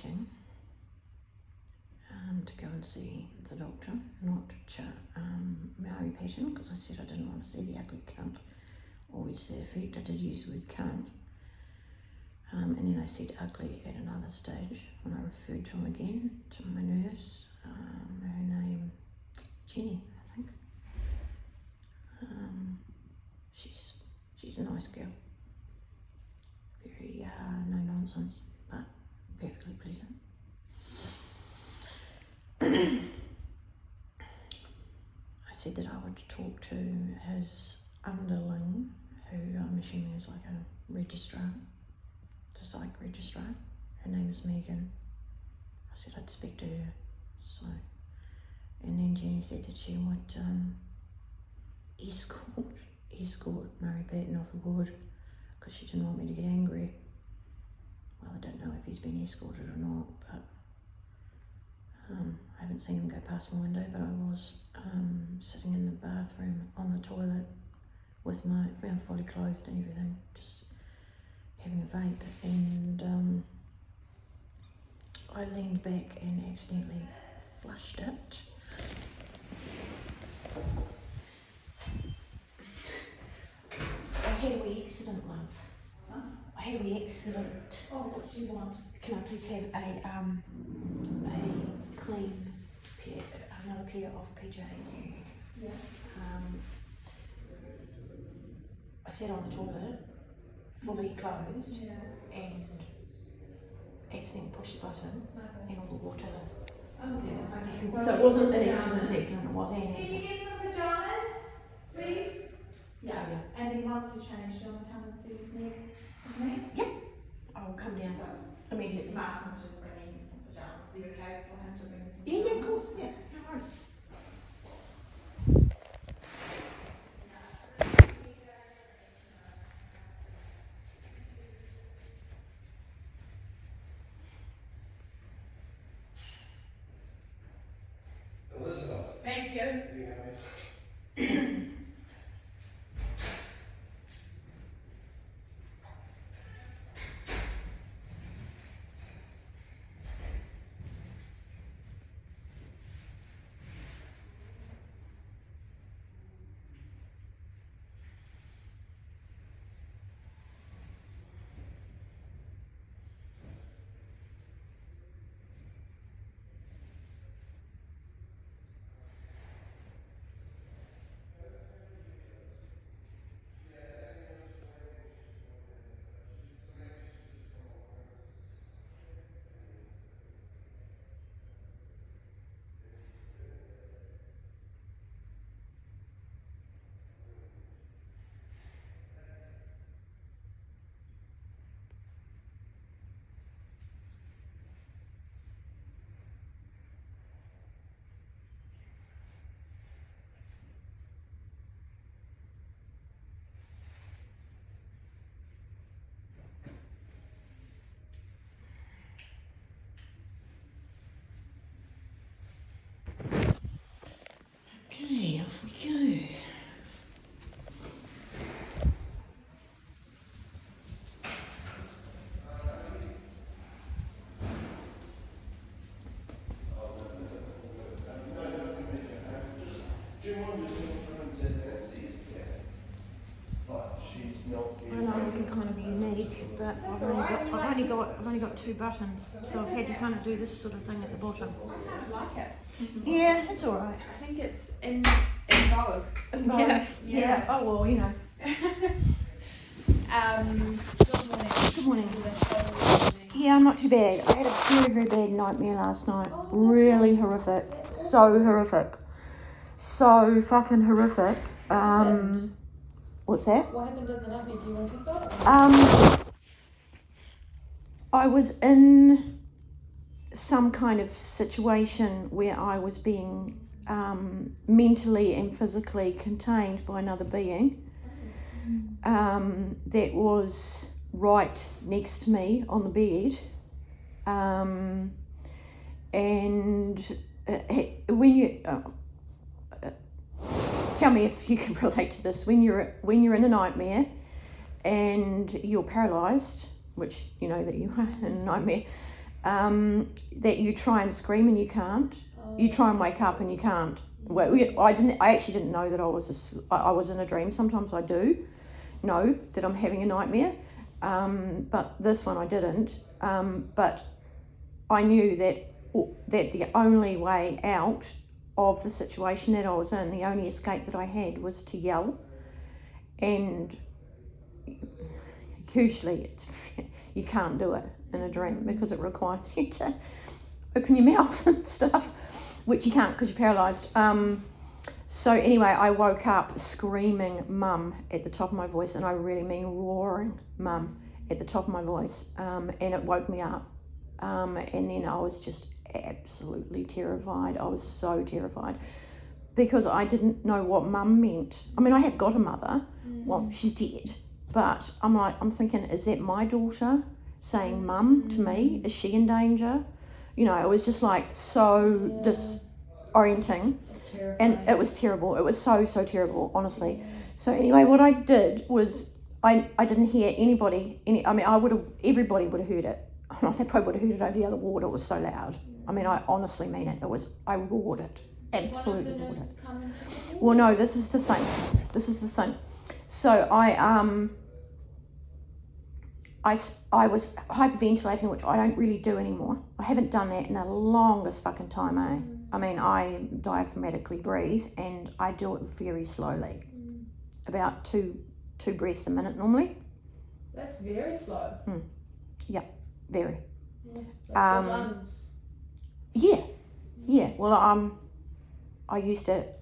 waiting to go and see the doctor, not Maori patient, because I said I didn't want to see the ugly cunt, always the effect. I did use the word cunt. And then I said ugly at another stage when I referred to him again, to my nurse, her name, Jenny, I think. She's a nice girl. Very no nonsense, but perfectly pleasant. I said that I would talk to his underling, who I'm assuming is like a registrar, the psych registrar. Her name is Megan. I said I'd speak to her. So, and then Jenny said that she would escort Murray Patton off the board because she didn't want me to get angry. Well, I don't know if he's been escorted or not, but I haven't seen him go past my window, but I was sitting in the bathroom on the toilet with my fully clothed and everything, just having a vape, and I leaned back and accidentally flushed it. I had a wee accident, love. Huh? I had a wee accident. Oh, what do you want? Can I please have a clean pair, another pair of PJs? Yeah. I sat on the toilet, fully closed, Yeah. and accidentally pushed the button, Okay. and all the water. Okay. So it wasn't an accident, it was an Can you accident. get some pajamas, please? Yeah. So, yeah. And then once you change, do you want to come and see Meg with me? Yep. I will come down So, immediately. Martin's just bringing you some pajamas. Are you okay for him to bring you some Yeah, pajamas? of course, yeah, no worries. Elizabeth. Thank you. There you go, mate. Okay, off we go. Do you want to said that sees, yeah. But she's not. I know I'm looking kind of unique, but I've only got two buttons, so I've had to kind of do this sort of thing at the bottom. I kind of like it. Yeah, it's all right. I think it's in vogue. Yeah. Yeah. Oh well, you know. Good morning. Good morning. Good Yeah, I'm not too bad. I had a very, very bad nightmare last night. Oh, that's Really horrific. So horrific. So fucking horrific. happened? What's that? What happened in the nightmare? Do you want to talk about it? I was in some kind of situation where I was being mentally and physically contained by another being that was right next to me on the bed. And when you tell me if you can relate to this, when you're in a nightmare and you're paralysed, which you know that you are in a nightmare, that you try and scream and you can't. You try and wake up and you can't. Well, I actually didn't know that I was in a dream. Sometimes I do know that I'm having a nightmare, but this one I didn't. But I knew that the only way out of the situation that I was in, the only escape that I had, was to yell. And usually you can't do it in a dream because it requires you to open your mouth and stuff, which you can't because you're paralysed. So anyway, I woke up screaming mum at the top of my voice, and I really mean roaring mum at the top of my voice, and it woke me up. And then I was just absolutely terrified. I was so terrified because I didn't know what mum meant. I mean, I have got a mother. Well, she's dead, but I'm thinking, is that my daughter saying mum to me? Is she in danger? You know, it was just like so disorienting, and it was terrible. It was so terrible, honestly. So anyway, what I did was I didn't hear anybody. Everybody would have heard it. They probably would have heard it over the other ward. It was so loud. I mean, I honestly mean it. I roared it. Absolutely roared it. Well, no, this is the thing. So I was hyperventilating, which I don't really do anymore. I haven't done that in the longest fucking time, eh? I mean, I diaphragmatically breathe, and I do it very slowly. About two breaths a minute normally. That's very slow. Yeah, very. Yes, like the lungs. Yeah. Well, I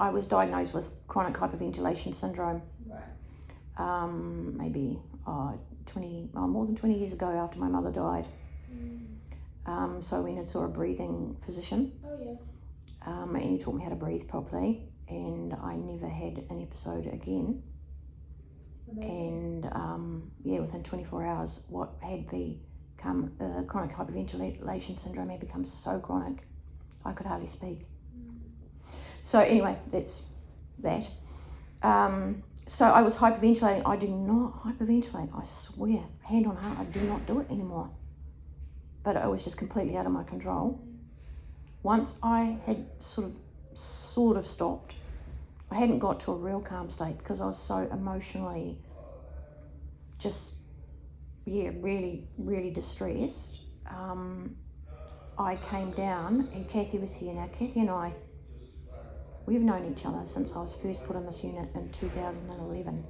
was diagnosed with chronic hyperventilation syndrome. Right. Maybe more than 20 years ago, after my mother died. So I went and saw a breathing physician. Oh yeah. And he taught me how to breathe properly, and I never had an episode again. Amazing. And within 24 hours, what had become chronic hyperventilation syndrome had become so chronic, I could hardly speak. So anyway, that's that. So I was hyperventilating. I do not hyperventilate, I swear, hand on heart, I do not do it anymore. But it was just completely out of my control. Once I had sort of stopped, I hadn't got to a real calm state because I was so emotionally really distressed. I came down, and Kathy was here. Now, Kathy and I, we've known each other since I was first put in this unit in 2011.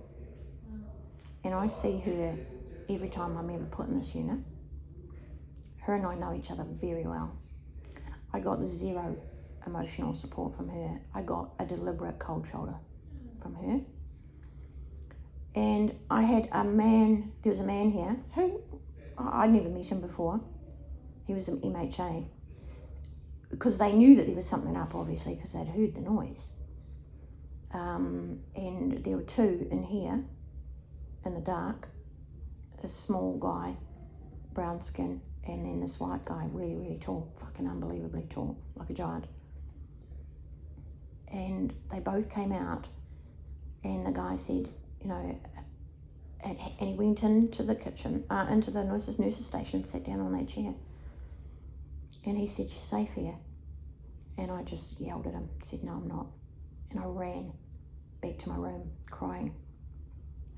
And I see her every time I'm ever put in this unit. Her and I know each other very well. I got zero emotional support from her. I got a deliberate cold shoulder from her. And there was a man here who, I'd never met him before. He was an MHA. Because they knew that there was something up, obviously, because they'd heard the noise. And there were two in here, in the dark. A small guy, brown skin, and then this white guy, really tall, fucking unbelievably tall, like a giant. And they both came out, and the guy said, you know, and he went into the kitchen, into the nurse's station, and sat down on that chair. And he said, "You're safe here." And I just yelled at him, said, "No, I'm not." And I ran back to my room, crying.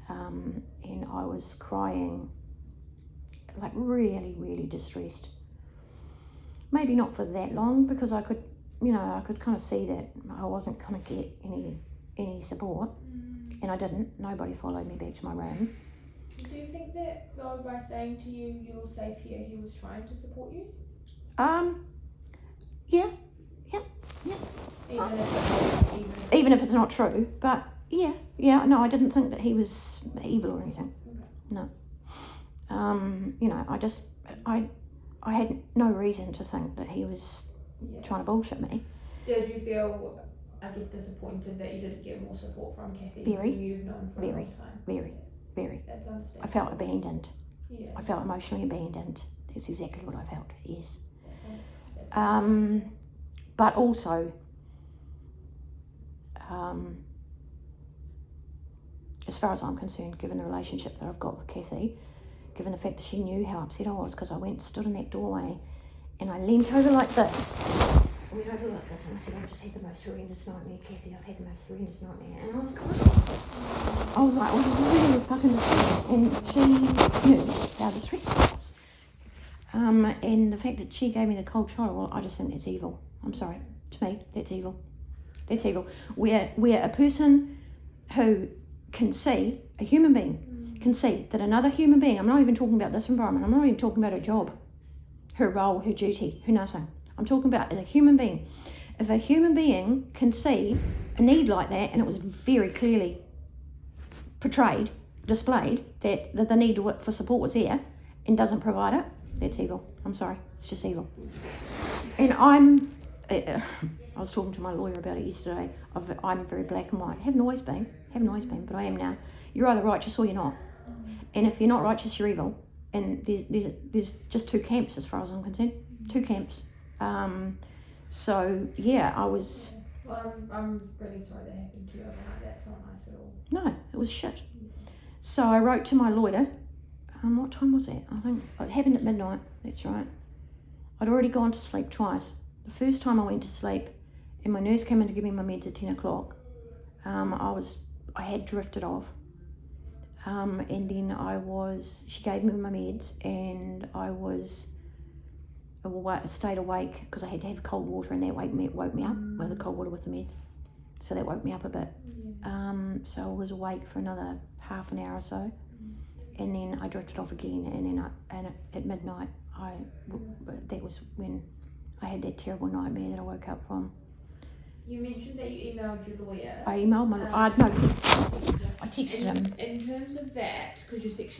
And I was crying, like really distressed. Maybe not for that long, because I could kind of see that I wasn't going to get any support. And I didn't. Nobody followed me back to my room. Do you think that, though, by saying to you, "You're safe here," he was trying to support you? Yeah. Even if it's not true, but yeah. No, I didn't think that he was evil or anything. Okay. No. I had no reason to think that he was trying to bullshit me. Did you feel, I guess, disappointed that you didn't get more support from Kathy, who you've known for a long time? Very. That's understandable. I felt abandoned. Yeah. I felt emotionally abandoned. That's exactly what I felt, yes. That's but also, as far as I'm concerned, given the relationship that I've got with Kathy, given the fact that she knew how upset I was, because I went and stood in that doorway and I leant over like this. I went over like this and I said, I've just had the most horrendous nightmare, Kathy, I've had the most horrendous nightmare. And I was really fucking distressed, and she knew how distressed I was. And the fact that she gave me the cold shoulder, well, I just think that's evil. I'm sorry. To me, that's evil. That's evil. Where a person who can see, a human being, can see that another human being, I'm not even talking about this environment, I'm not even talking about her job, her role, her duty, her nothing. I'm talking about as a human being. If a human being can see a need like that, and it was very clearly portrayed, displayed, that the need for support was there, and doesn't provide it, that's evil. I'm sorry, it's just evil. And I was talking to my lawyer about it yesterday. I'm very black and white. Haven't always been, but I am now. You're either righteous or you're not. And if you're not righteous, you're evil. And there's just two camps as far as I'm concerned. Two camps. So yeah, I was. Well, I'm really sorry that happened to you overnight. That's not nice at all. No, it was shit. So I wrote to my lawyer. What time was it? I think it happened at midnight. That's right. I'd already gone to sleep twice. The first time I went to sleep, and my nurse came in to give me my meds at 10 o'clock. I had drifted off. And then she gave me my meds, and I stayed awake because I had to have cold water, and that woke me up, the cold water with the meds. So that woke me up a bit. So I was awake for another half an hour or so, and then I drifted off again, and then at midnight, that was when I had that terrible nightmare that I woke up from. You mentioned that you emailed your lawyer. I emailed my lawyer. I texted him. In terms of that, because your section